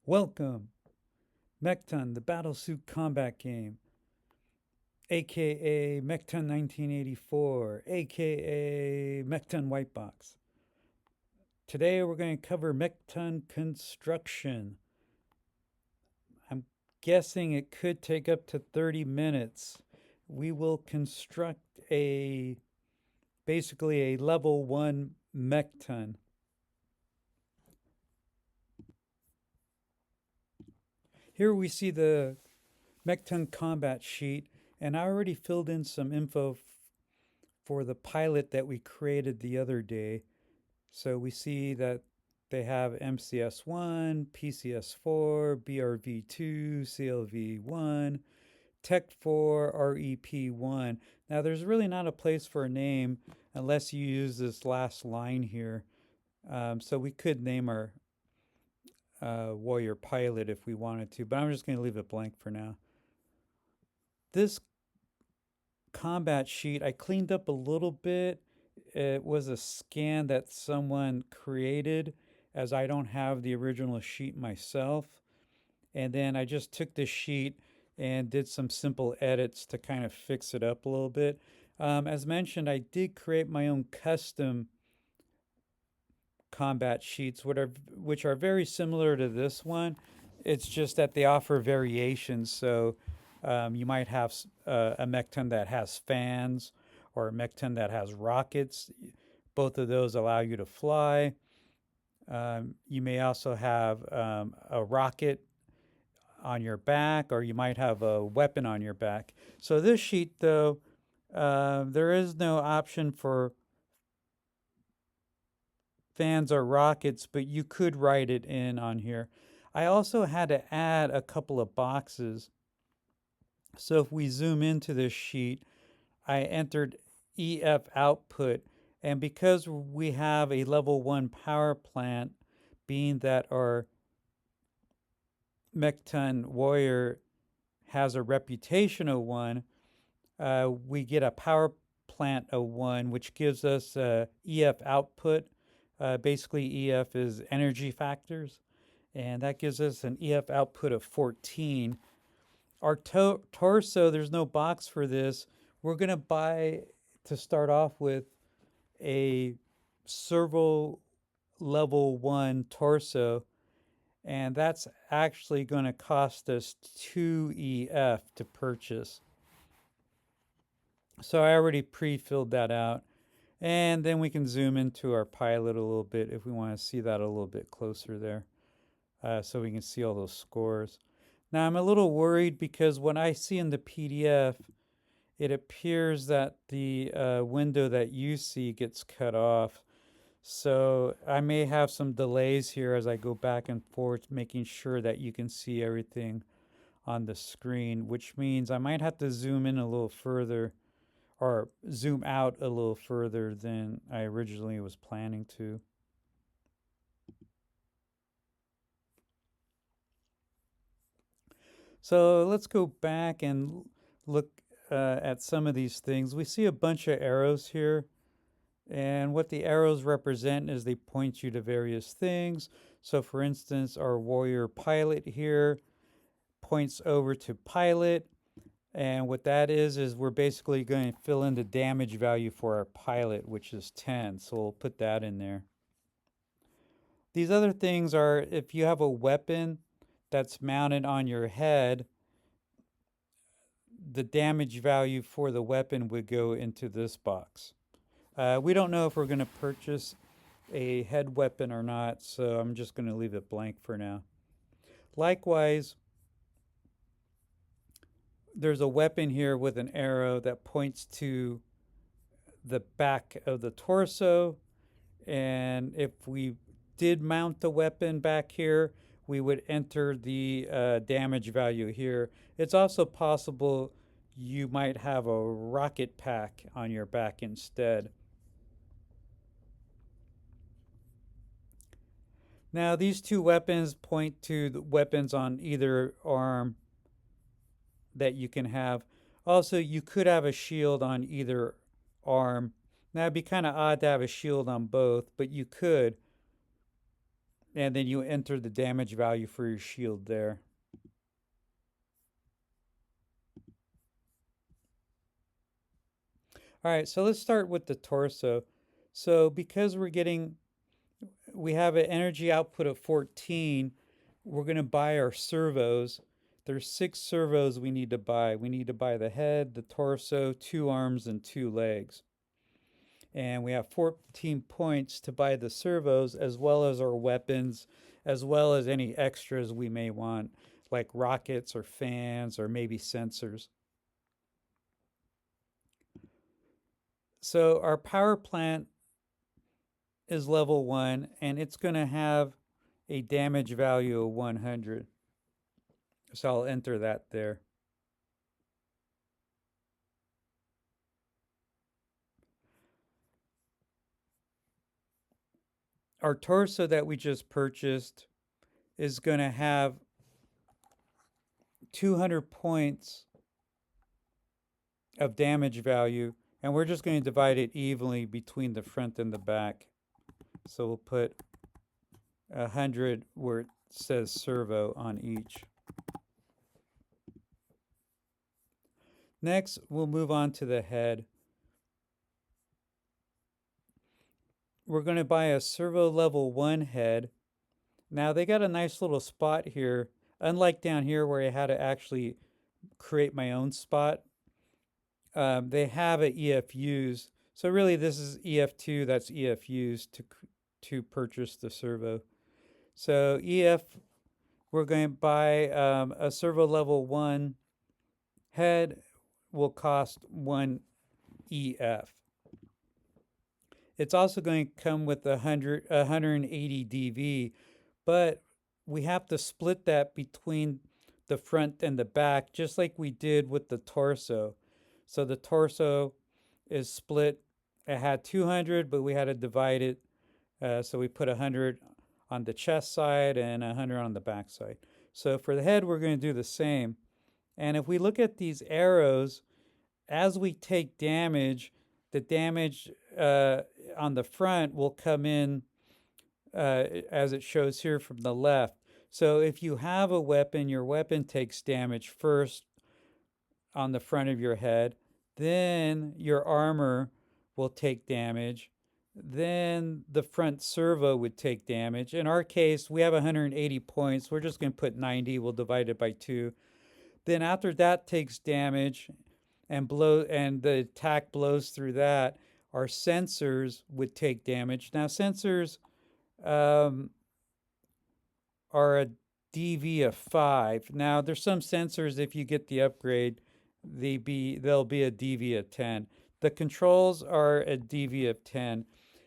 Welcome, MEKTON, the Battlesuit combat game, aka MEKTON 1984, aka MEKTON Whitebox. Today we're going to cover MEKTON construction. I'm guessing it could take up to 30 minutes. We will construct basically a level 1 MEKTON. Here we see the MEKTON combat sheet, and I already filled in some info for the pilot that we created the other day. So we see that they have MCS1, PCS4, BRV2, CLV1, Tech4, REP1. Now there's really not a place for a name unless you use this last line here. So we could name our warrior pilot if we wanted to, but I'm just going to leave it blank for now. This combat sheet I cleaned up a little bit. It was a scan that someone created, as I don't have the original sheet myself. And then I just took this sheet and did some simple edits to kind of fix it up a little bit. As mentioned, I did create my own custom combat sheets, which are very similar to this one. It's just that they offer variations. So you might have a MEKTON that has fans or a MEKTON that has rockets. Both of those allow you to fly. You may also have a rocket on your back, or you might have a weapon on your back. So this sheet, though, there is no option for fans or rockets, but you could write it in on here. I also had to add a couple of boxes. So if we zoom into this sheet, I entered EF output, and because we have a level 1 power plant, being that our MEKTON warrior has a reputation of 1, we get a power plant of 1, which gives us EF output. Basically, EF is energy factors, and that gives us an EF output of 14. Our torso, there's no box for this. We're going to buy, to start off with, a servo level 1 torso, and that's actually going to cost us 2 EF to purchase. So I already pre-filled that out. And then we can zoom into our pilot a little bit if we want to see that a little bit closer there, so we can see all those scores. Now I'm a little worried because when I see in the PDF, it appears that the window that you see gets cut off. So I may have some delays here as I go back and forth, making sure that you can see everything on the screen, which means I might have to zoom in a little further or zoom out a little further than I originally was planning to. So let's go back and look at some of these things. We see a bunch of arrows here, and what the arrows represent is they point you to various things. So for instance, our warrior pilot here points over to pilot, and what that is we're basically going to fill in the damage value for our pilot, which is 10. So we'll put that in there. These other things are if you have a weapon that's mounted on your head, the damage value for the weapon would go into this box. We don't know if we're going to purchase a head weapon or not, so I'm just going to leave it blank for now. Likewise, there's a weapon here with an arrow that points to the back of the torso, and if we did mount the weapon back here, we would enter the damage value here. It's also possible you might have a rocket pack on your back instead. Now these two weapons point to the weapons on either arm that you can have. Also, you could have a shield on either arm. Now it'd be kind of odd to have a shield on both, but you could. and then you enter the damage value for your shield there. All right, so let's start with the torso. So because we have an energy output of 14, we're going to buy our servos. There's 6 servos we need to buy. We need to buy the head, the torso, 2 arms, and 2 legs. And we have 14 points to buy the servos, as well as our weapons, as well as any extras we may want, like rockets or fans or maybe sensors. So our power plant is level 1, and it's going to have a damage value of 100. So I'll enter that there. Our torso that we just purchased is going to have 200 points of damage value, and we're just going to divide it evenly between the front and the back. So we'll put 100 where it says servo on each. Next, we'll move on to the head. We're going to buy a servo level 1 head. Now they got a nice little spot here, unlike down here where I had to actually create my own spot. They have an EFUs. So really this is EF2, that's EFUs to purchase the servo. So EF, we're going to buy a servo level 1 head will cost 1 EF. It's also going to come with 180 DV, but we have to split that between the front and the back, just like we did with the torso. So the torso is split. It had 200, but we had to divide it. So we put 100 on the chest side and 100 on the back side. So for the head, we're going to do the same. And if we look at these arrows, as we take damage, the damage on the front will come in as it shows here from the left. So if you have a weapon, your weapon takes damage first on the front of your head, then your armor will take damage, then the front servo would take damage. In our case, we have 180 points. We're just going to put 90. We'll divide it by 2. Then after that takes damage and the attack blows through that, our sensors would take damage. Now sensors are a DV of 5. Now there's some sensors, if you get the upgrade, they'll be a DV of 10. The controls are a DV of 10.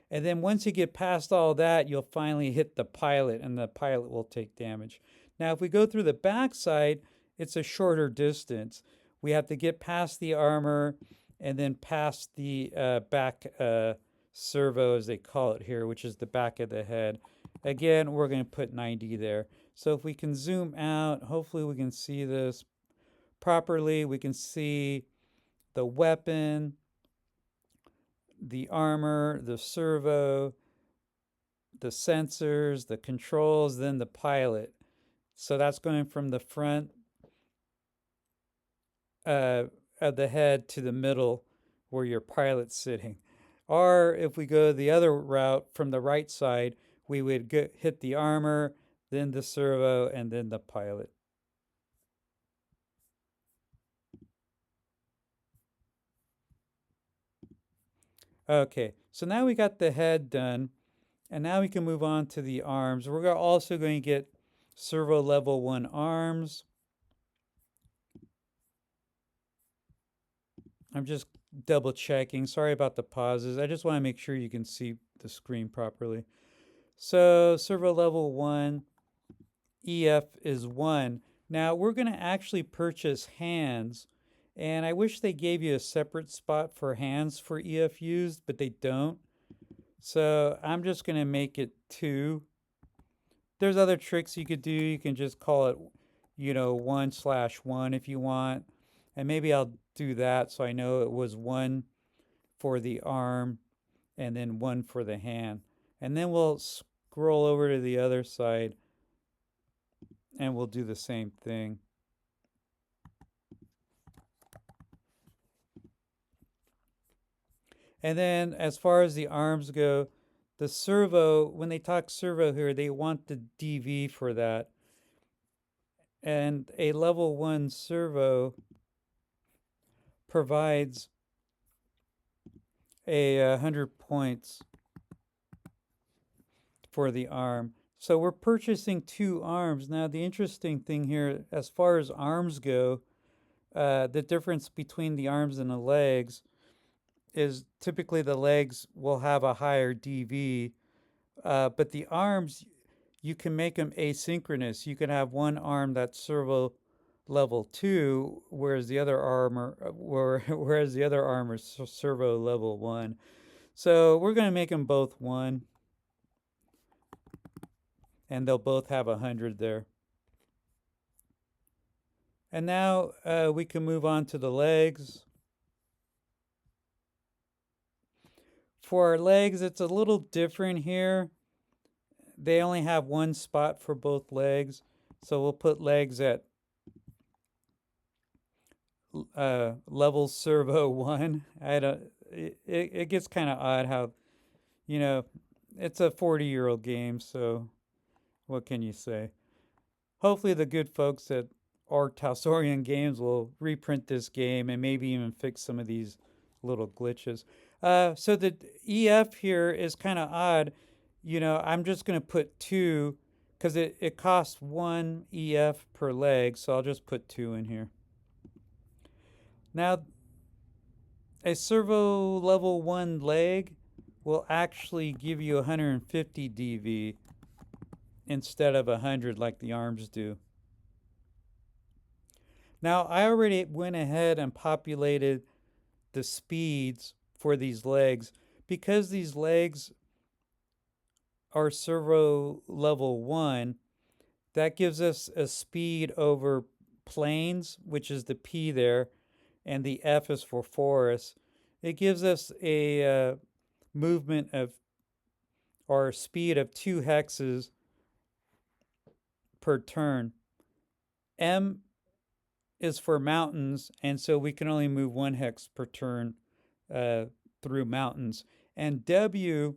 And then once you get past all that, you'll finally hit the pilot, and the pilot will take damage. Now if we go through the backside, it's a shorter distance. We have to get past the armor and then past the back servo, as they call it here, which is the back of the head. Again, we're going to put 90 there. So if we can zoom out, hopefully we can see this properly. We can see the weapon, the armor, the servo, the sensors, the controls, then the pilot. So that's going from the front of the head to the middle where your pilot's sitting. Or if we go the other route from the right side, we would hit the armor, then the servo, and then the pilot. Okay, so now we got the head done, and now we can move on to the arms. We're also going to get servo level 1 arms. I'm just double checking. Sorry about the pauses. I just want to make sure you can see the screen properly. So servo level 1, EF is 1. Now we're going to actually purchase hands, and I wish they gave you a separate spot for hands for EFUs, but they don't. So I'm just going to make it 2. There's other tricks you could do. You can just call it, 1/1 if you want. And maybe I'll do that so I know it was 1 for the arm and then 1 for the hand. And then we'll scroll over to the other side and we'll do the same thing. And then as far as the arms go, the servo, when they talk servo here, they want the DV for that. And a level 1 servo provides a 100 points for the arm. So we're purchasing 2 arms. Now the interesting thing here, as far as arms go, the difference between the arms and the legs is typically the legs will have a higher DV, but the arms, you can make them asynchronous. You can have one arm that's servo level 2, whereas the other arm is servo level 1. So we're going to make them both 1, and they'll both have 100 there. And now we can move on to the legs. For our legs, it's a little different here. They only have one spot for both legs. So we'll put legs at level servo 1. It gets kind of odd how, it's a 40-year-old game, so what can you say? Hopefully the good folks at Tausorian Games will reprint this game and maybe even fix some of these little glitches. So the EF here is kind of odd. I'm just going to put 2 because it costs 1 EF per leg, so I'll just put 2 in here. Now, a servo level 1 leg will actually give you 150 DV instead of 100 like the arms do. Now, I already went ahead and populated the speeds for these legs. Because these legs are servo level 1, that gives us a speed over plains, which is the P there, and the F is for forest. It gives us a movement of, or speed of 2 hexes per turn. M is for mountains, and so we can only move 1 hex per turn through mountains. And W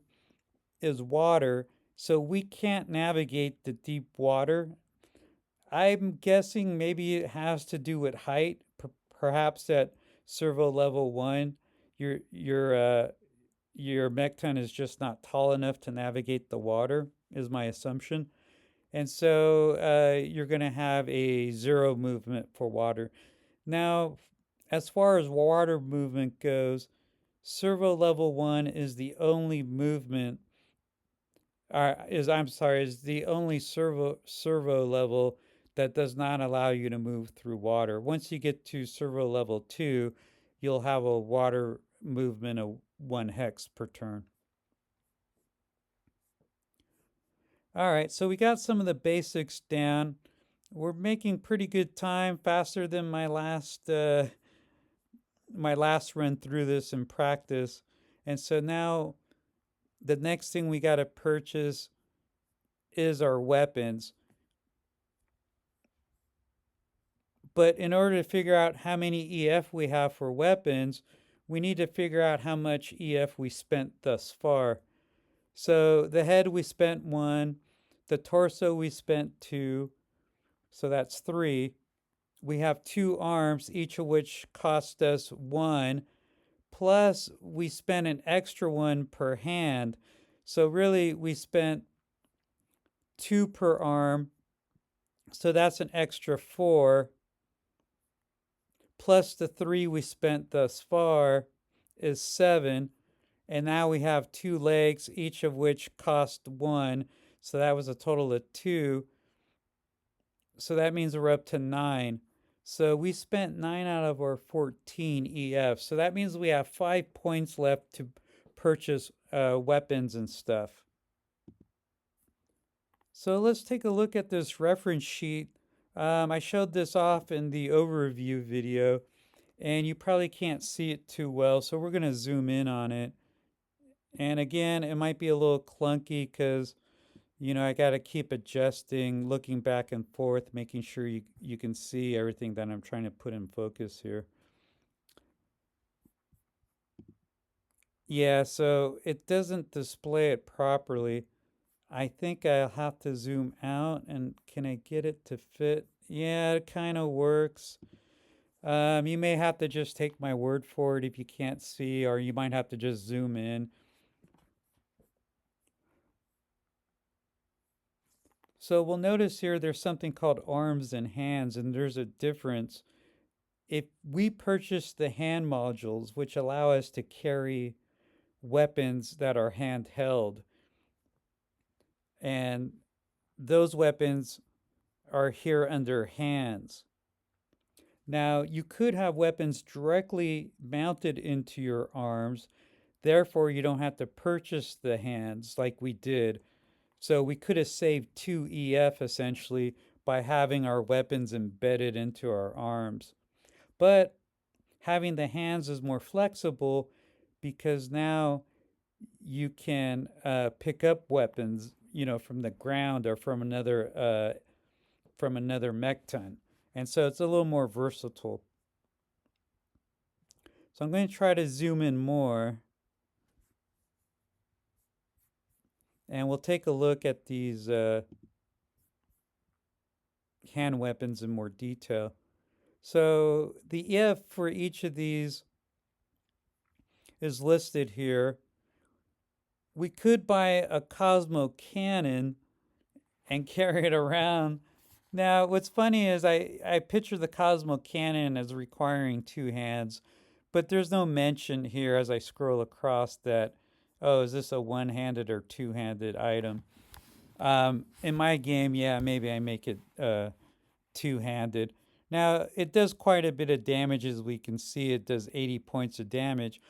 is water, so we can't navigate the deep water. I'm guessing maybe it has to do with height. Perhaps at servo level 1, your MEKTON is just not tall enough to navigate the water, is my assumption. And so you're going to have a 0 movement for water. Now, as far as water movement goes, servo level 1 is the only movement, is the only servo level that does not allow you to move through water. Once you get to servo level 2, you'll have a water movement of 1 hex per turn. All right, so we got some of the basics down. We're making pretty good time, faster than my last run through this in practice. And so now the next thing we got to purchase is our weapons. But in order to figure out how many EF we have for weapons, we need to figure out how much EF we spent thus far. So the head we spent 1, the torso we spent 2, so that's 3. We have 2 arms, each of which cost us 1, plus we spent an extra 1 per hand. So really we spent 2 per arm, so that's an extra 4, plus the 3 we spent thus far is 7. And now we have 2 legs, each of which cost 1. So that was a total of 2. So that means we're up to 9. So we spent 9 out of our 14 EF. So that means we have 5 points left to purchase weapons and stuff. So let's take a look at this reference sheet. I showed this off in the overview video, and you probably can't see it too well. So we're going to zoom in on it. And again, it might be a little clunky because I got to keep adjusting, looking back and forth, making sure you can see everything that I'm trying to put in focus here. Yeah, so it doesn't display it properly. I think I'll have to zoom out, and can I get it to fit? Yeah, it kind of works. You may have to just take my word for it if you can't see, or you might have to just zoom in. So we'll notice here there's something called arms and hands, and there's a difference. If we purchase the hand modules, which allow us to carry weapons that are handheld, and those weapons are here under hands. Now, you could have weapons directly mounted into your arms, therefore, you don't have to purchase the hands like we did. So, we could have saved 2 EF essentially by having our weapons embedded into our arms. But having the hands is more flexible because now you can pick up weapons, from the ground or from another MEKTON, and so it's a little more versatile. So I'm going to try to zoom in more, and we'll take a look at these hand weapons in more detail. So the EF for each of these is listed here. We could buy a Cosmo cannon and carry it around. Now, what's funny is I picture the Cosmo cannon as requiring 2 hands, but there's no mention here as I scroll across that, oh, is this a one-handed or two-handed item? In my game, yeah, maybe I make it two-handed. Now, it does quite a bit of damage, as we can see. It does 80 points of damage.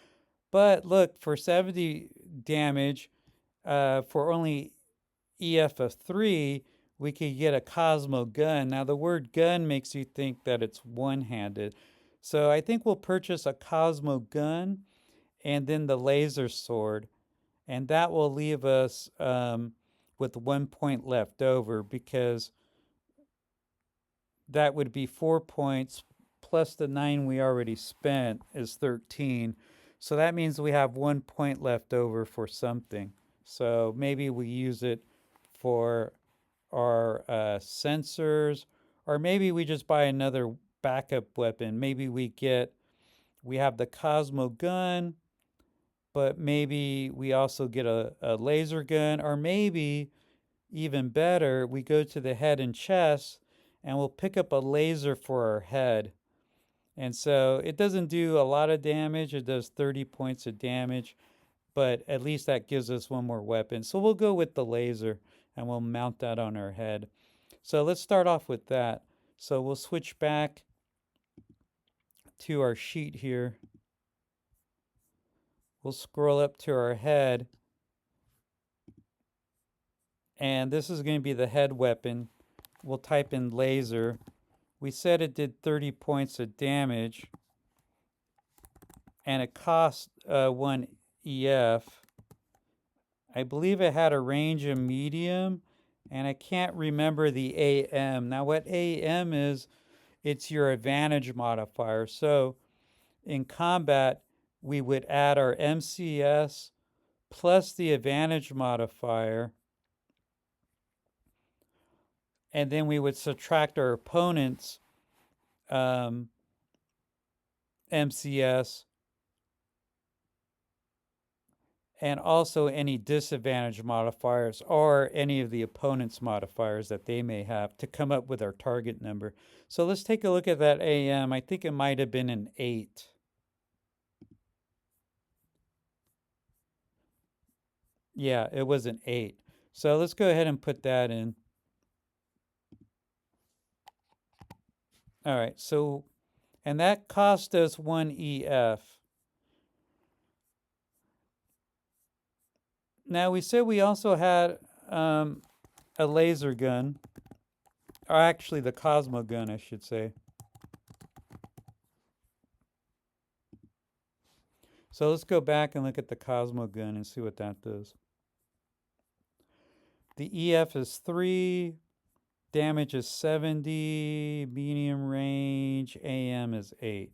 But look, for 70 damage, for only EF of 3, we could get a Cosmo gun. Now, the word gun makes you think that it's one-handed. So I think we'll purchase a Cosmo gun and then the laser sword. And that will leave us with 1 point left over, because that would be 4 points plus the 9 we already spent is 13. So that means we have 1 point left over for something. So maybe we use it for our sensors, or maybe we just buy another backup weapon. Maybe we have the Cosmo gun, but maybe we also get a laser gun, or maybe even better, we go to the head and chest and we'll pick up a laser for our head. And so it doesn't do a lot of damage, it does 30 points of damage, but at least that gives us one more weapon. So we'll go with the laser and we'll mount that on our head. So let's start off with that. So we'll switch back to our sheet here. We'll scroll up to our head, and this is going to be the head weapon. We'll type in laser. We said it did 30 points of damage, and it cost 1 EF. I believe it had a range of medium, and I can't remember the AM. Now, what AM is, it's your advantage modifier. So in combat, we would add our MCS plus the advantage modifier, and then we would subtract our opponent's MCS and also any disadvantage modifiers or any of the opponent's modifiers that they may have to come up with our target number. So let's take a look at that AM. I think it might have been an 8. Yeah, it was an 8. So let's go ahead and put that in. All right, so, and that cost us 1 EF. Now, we said we also had a laser gun, or actually the Cosmo gun, I should say. So let's go back and look at the Cosmo gun and see what that does. The EF is 3, damage is 70, medium range, AM is 8.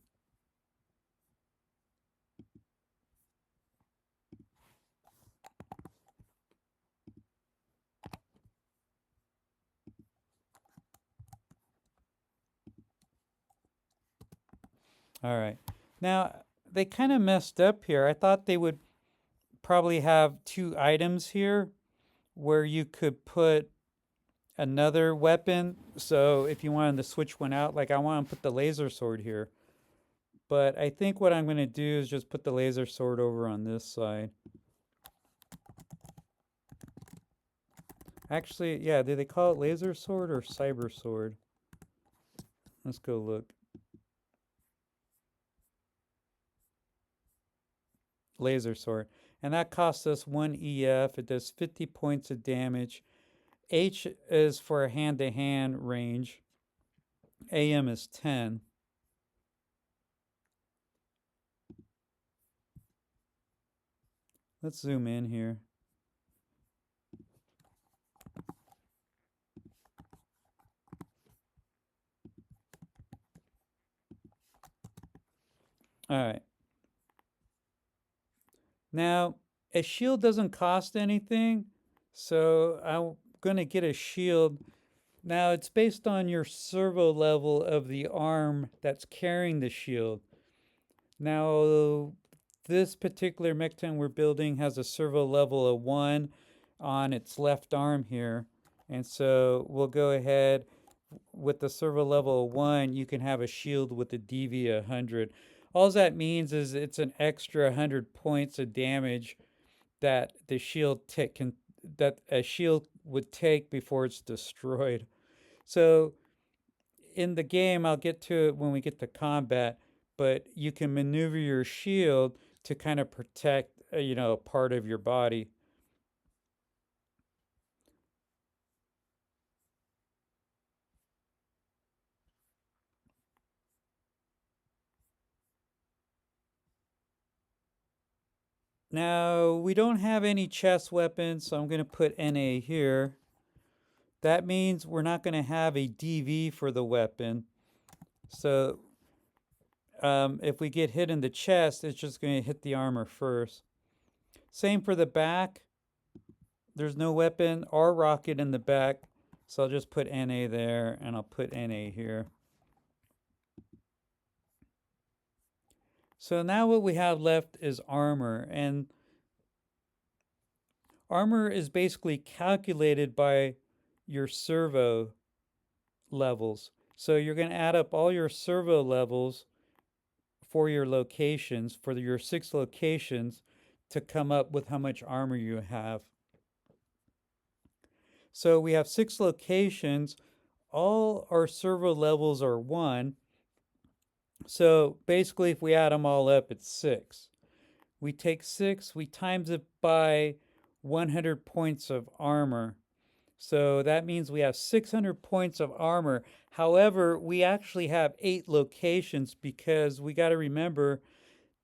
All right. Now, they kind of messed up here. I thought they would probably have 2 items here where you could put another weapon. So if you wanted to switch one out, like I want to put the laser sword here. But I think what I'm going to do is just put the laser sword over on this side. Actually, yeah, do they call it laser sword or cyber sword? Let's go look. Laser sword. And that costs us 1 EF. It does 50 points of damage. H is for a hand-to-hand range. AM is 10. Let's zoom in here. All right. Now, a shield doesn't cost anything, so I'm going to get a shield. Now, it's based on your servo level of the arm that's carrying the shield. Now, this particular MEKTON we're building has a servo level of 1 on its left arm here. And so we'll go ahead with the servo level of 1, you can have a shield with a DV 100. All that means is it's an extra 100 points of damage that the shield that a shield would take before it's destroyed. So in the game, I'll get to it when we get to combat, but you can maneuver your shield to kind of protect, a part of your body. Now, we don't have any chest weapons, so I'm going to put NA here. That means we're not going to have a DV for the weapon. So if we get hit in the chest, it's just going to hit the armor first. Same for the back. There's no weapon or rocket in the back, so I'll just put NA there, and I'll put NA here. So now what we have left is armor, and armor is basically calculated by your servo levels. So you're going to add up all your servo levels for your locations, for your 6 locations, to come up with how much armor you have. So we have 6 locations. All our servo levels are 1. So basically, if we add them all up, it's 6. We take 6, we times it by 100 points of armor. So that means we have 600 points of armor. However, we actually have 8 locations because we got to remember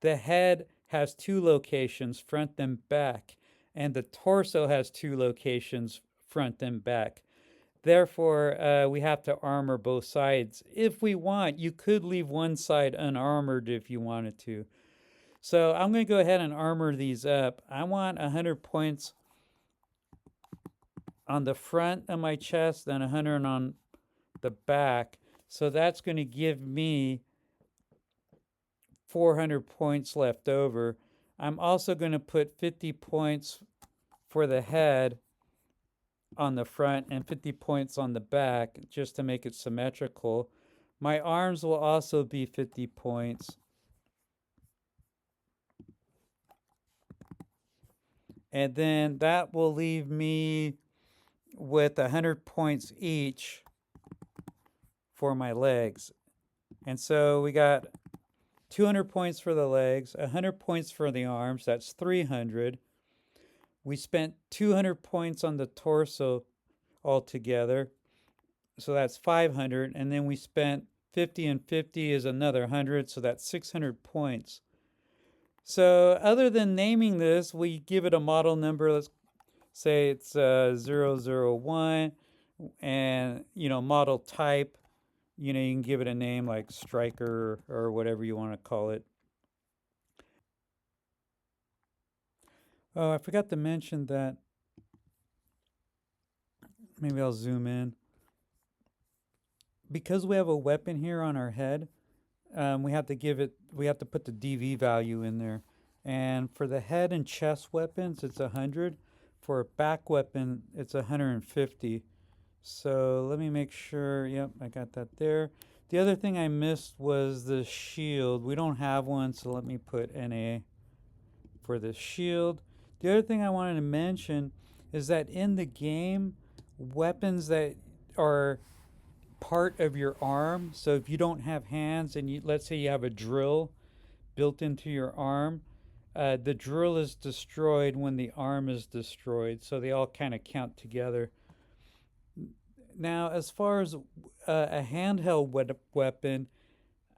the head has 2 locations, front and back, and the torso has 2 locations, front and back. Therefore, we have to armor both sides. If we want, you could leave one side unarmored if you wanted to. So I'm going to go ahead and armor these up. I want 100 points on the front of my chest and 100 on the back. So that's going to give me 400 points left over. I'm also going to put 50 points for the head on the front and 50 points on the back just to make it symmetrical. My arms will also be 50 points. And then that will leave me with 100 points each for my legs. And so we got 200 points for the legs, 100 points for the arms, that's 300. We spent 200 points on the torso altogether, so that's 500. And then we spent 50 and 50 is another 100, so that's 600 points. So other than naming this, we give it a model number. Let's say it's 001, and model type. You can give it a name like Striker or whatever you want to call it. Oh, I forgot to mention that. Maybe I'll zoom in. Because we have a weapon here on our head, we have to put the DV value in there. And for the head and chest weapons, it's 100. For a back weapon, it's 150. So let me make sure. Yep, I got that there. The other thing I missed was the shield. We don't have one, so let me put NA for the shield. The other thing I wanted to mention is that in the game, weapons that are part of your arm, so if you don't have hands and let's say you have a drill built into your arm, the drill is destroyed when the arm is destroyed, so they all kind of count together. Now, as far as a handheld weapon,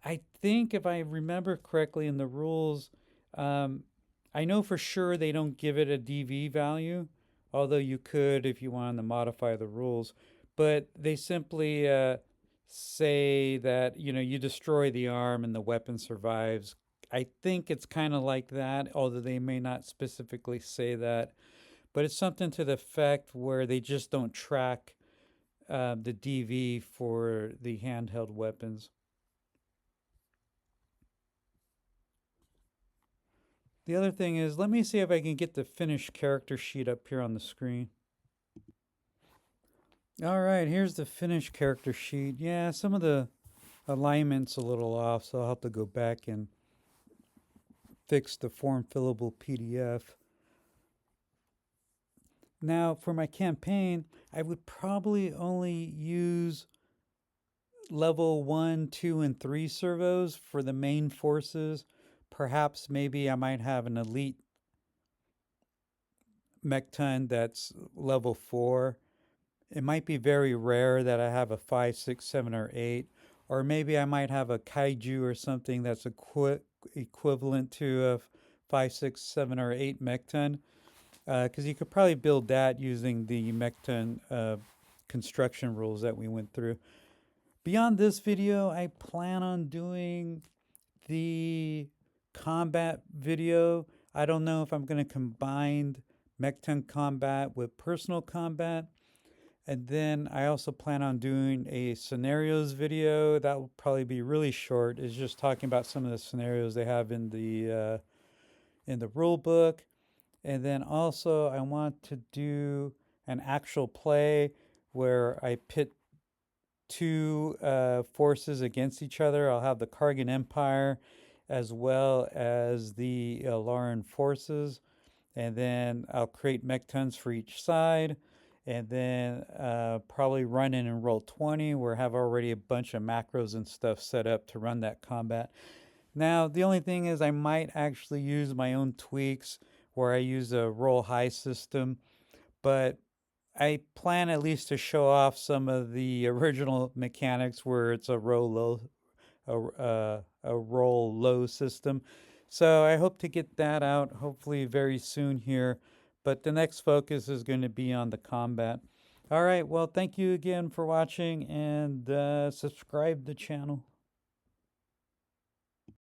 I think if I remember correctly in the rules, I know for sure they don't give it a DV value, although you could if you wanted to modify the rules. But they simply say that you destroy the arm and the weapon survives. I think it's kind of like that, although they may not specifically say that. But it's something to the effect where they just don't track the DV for the handheld weapons. The other thing is, let me see if I can get the finished character sheet up here on the screen. All right, here's the finished character sheet. Yeah, some of the alignment's a little off, so I'll have to go back and fix the form fillable PDF. Now, for my campaign, I would probably only use level 1, 2, and 3 servos for the main forces. Perhaps maybe I might have an elite MEKTON that's level 4. It might be very rare that I have a 5, 6, 7, or 8. Or maybe I might have a kaiju or something that's equivalent to a 5, 6, 7, or 8 MEKTON. Because you could probably build that using the MEKTON construction rules that we went through. Beyond this video, I plan on doing the combat video. I don't know if I'm going to combine MEKTON combat with personal combat. And then I also plan on doing a scenarios video. That will probably be really short. It's just talking about some of the scenarios they have in the rule book. And then also I want to do an actual play where I pit two forces against each other. I'll have the Kargan Empire as well as the Lauren forces. And then I'll create MEKTONs for each side. And then probably run in and roll 20, where I have already a bunch of macros and stuff set up to run that combat. Now, the only thing is I might actually use my own tweaks where I use a roll high system, but I plan at least to show off some of the original mechanics where it's a roll low system. So I hope to get that out hopefully very soon here. But the next focus is going to be on the combat. All right, well, thank you again for watching, and subscribe to the channel.